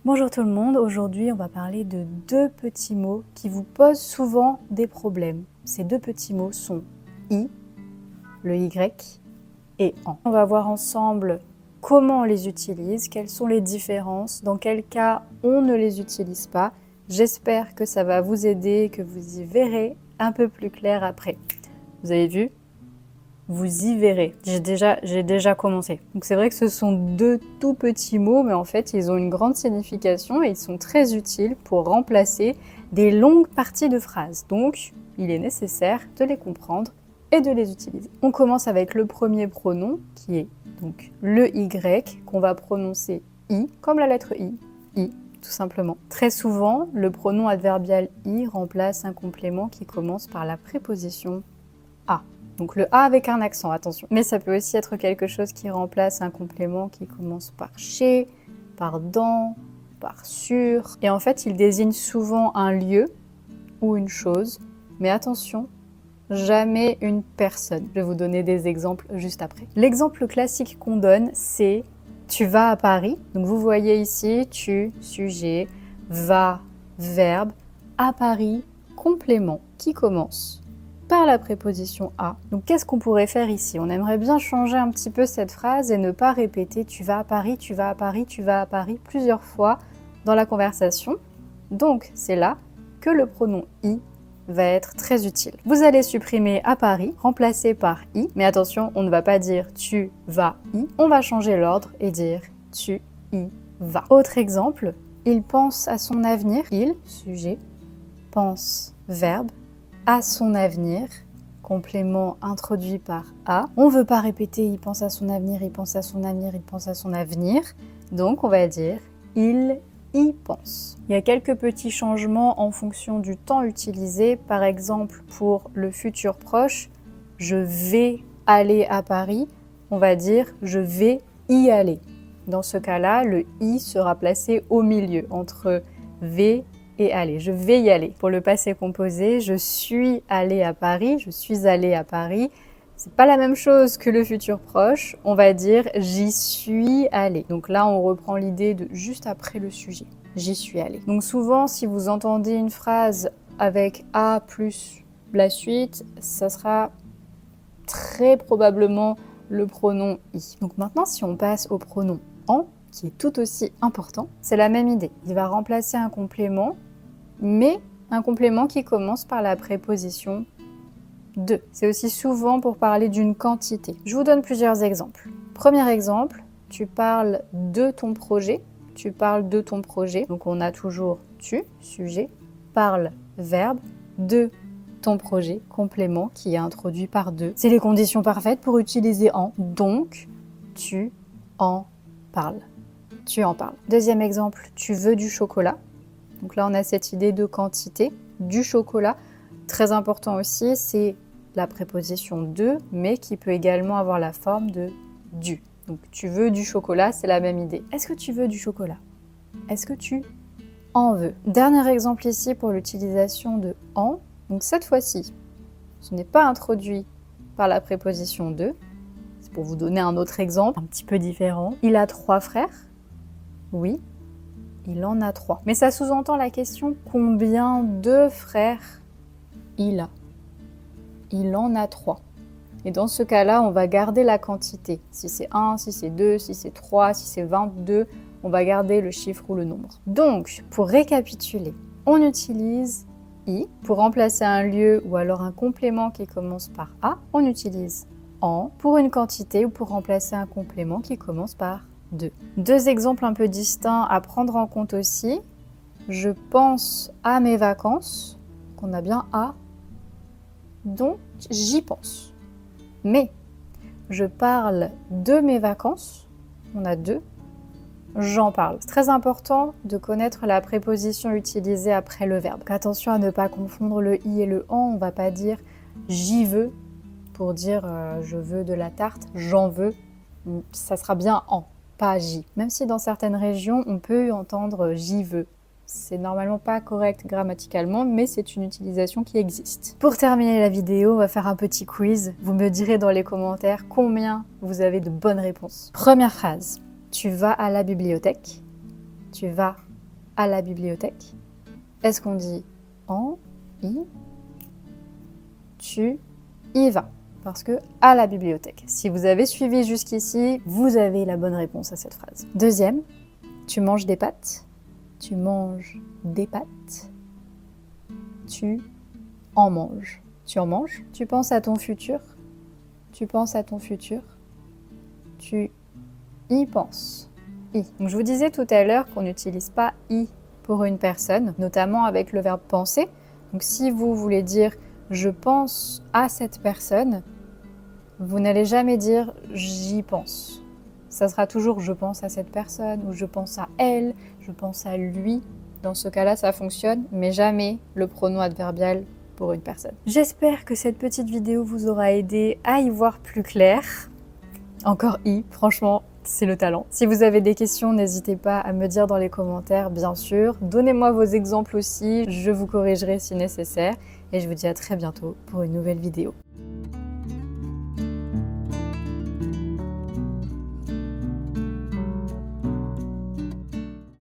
Bonjour tout le monde, aujourd'hui on va parler de deux petits mots qui vous posent souvent des problèmes. Ces deux petits mots sont i, le y et en. On va voir ensemble comment on les utilise, quelles sont les différences, dans quel cas on ne les utilise pas. J'espère que ça va vous aider, que vous y verrez un peu plus clair après. Vous avez vu ? Vous y verrez. J'ai déjà commencé. Donc c'est vrai que ce sont deux tout petits mots, mais en fait ils ont une grande signification et ils sont très utiles pour remplacer des longues parties de phrases. Donc il est nécessaire de les comprendre et de les utiliser. On commence avec le premier pronom qui est donc le y qu'on va prononcer i comme la lettre i tout simplement. Très souvent, le pronom adverbial i remplace un complément qui commence par la préposition a. Donc le A avec un accent, attention. Mais ça peut aussi être quelque chose qui remplace un complément qui commence par chez, par dans, par sur. Et en fait, il désigne souvent un lieu ou une chose. Mais attention, jamais une personne. Je vais vous donner des exemples juste après. L'exemple classique qu'on donne, c'est « tu vas à Paris ». Donc vous voyez ici, tu, sujet, va, verbe, à Paris, complément qui commence par la préposition à. Donc qu'est-ce qu'on pourrait faire ici? On aimerait bien changer un petit peu cette phrase et ne pas répéter tu vas à Paris, tu vas à Paris, tu vas à Paris plusieurs fois dans la conversation. Donc c'est là que le pronom i va être très utile. Vous allez supprimer à Paris, remplacer par i, mais attention, on ne va pas dire tu vas y, on va changer l'ordre et dire tu y vas. Autre exemple, il pense à son avenir, il, sujet, pense, verbe, à son avenir, complément introduit par à. On ne veut pas répéter il pense à son avenir, il pense à son avenir, il pense à son avenir. Donc on va dire il y pense. Il y a quelques petits changements en fonction du temps utilisé. Par exemple, pour le futur proche, je vais aller à Paris, on va dire je vais y aller. Dans ce cas-là, le i sera placé au milieu entre v et aller. Je vais y aller. Pour le passé composé, je suis allé à Paris, je suis allé à Paris. C'est pas la même chose que le futur proche. On va dire j'y suis allé. Donc là, on reprend l'idée de juste après le sujet. J'y suis allé. Donc souvent, si vous entendez une phrase avec a plus la suite, ça sera très probablement le pronom i. Donc maintenant, si on passe au pronom en, qui est tout aussi important, c'est la même idée. Il va remplacer un complément, mais un complément qui commence par la préposition de. C'est aussi souvent pour parler d'une quantité. Je vous donne plusieurs exemples. Premier exemple, tu parles de ton projet. Tu parles de ton projet. Donc on a toujours tu, sujet, parle, verbe, de ton projet, complément qui est introduit par de. C'est les conditions parfaites pour utiliser en. Donc, tu en parles. Tu en parles. Deuxième exemple, tu veux du chocolat. Donc là, on a cette idée de quantité. Du chocolat, très important aussi, c'est la préposition de, mais qui peut également avoir la forme de du. Donc tu veux du chocolat, c'est la même idée. Est-ce que tu veux du chocolat? Est-ce que tu en veux? Dernier exemple ici pour l'utilisation de en. Donc cette fois-ci, ce n'est pas introduit par la préposition de. C'est pour vous donner un autre exemple, un petit peu différent. Il a 3 frères. Oui, il en a 3. Mais ça sous-entend la question combien de frères il a? Il en a 3. Et dans ce cas-là, on va garder la quantité. Si c'est 1, si c'est 2, si c'est 3, si c'est 22, on va garder le chiffre ou le nombre. Donc, pour récapituler, on utilise i pour remplacer un lieu ou alors un complément qui commence par a. On utilise en pour une quantité ou pour remplacer un complément qui commence par de. Deux exemples un peu distincts à prendre en compte aussi. Je pense à mes vacances, qu'on a bien à, donc j'y pense. Mais je parle de mes vacances, on a de, j'en parle. C'est très important de connaître la préposition utilisée après le verbe. Attention à ne pas confondre le i et le en, on ne va pas dire j'y veux pour dire je veux de la tarte, j'en veux, ça sera bien en. Pas j'y. Même si dans certaines régions, on peut entendre j'y veux. C'est normalement pas correct grammaticalement, mais c'est une utilisation qui existe. Pour terminer la vidéo, on va faire un petit quiz. Vous me direz dans les commentaires combien vous avez de bonnes réponses. Première phrase. Tu vas à la bibliothèque. Tu vas à la bibliothèque? Est-ce qu'on dit en, i, tu y vas? Parce que à la bibliothèque. Si vous avez suivi jusqu'ici, vous avez la bonne réponse à cette phrase. Deuxième, tu manges des pâtes? Tu manges des pâtes? Tu en manges? Tu en manges? Tu penses à ton futur? Tu penses à ton futur? Tu y penses? I. Donc je vous disais tout à l'heure qu'on n'utilise pas i pour une personne, notamment avec le verbe penser. Donc si vous voulez dire je pense à cette personne, vous n'allez jamais dire j'y pense. Ça sera toujours je pense à cette personne ou je pense à elle, je pense à lui. Dans ce cas-là, ça fonctionne, mais jamais le pronom adverbial pour une personne. J'espère que cette petite vidéo vous aura aidé à y voir plus clair. Encore i, franchement, c'est le talent. Si vous avez des questions, n'hésitez pas à me dire dans les commentaires, bien sûr. Donnez-moi vos exemples aussi, je vous corrigerai si nécessaire. Et je vous dis à très bientôt pour une nouvelle vidéo.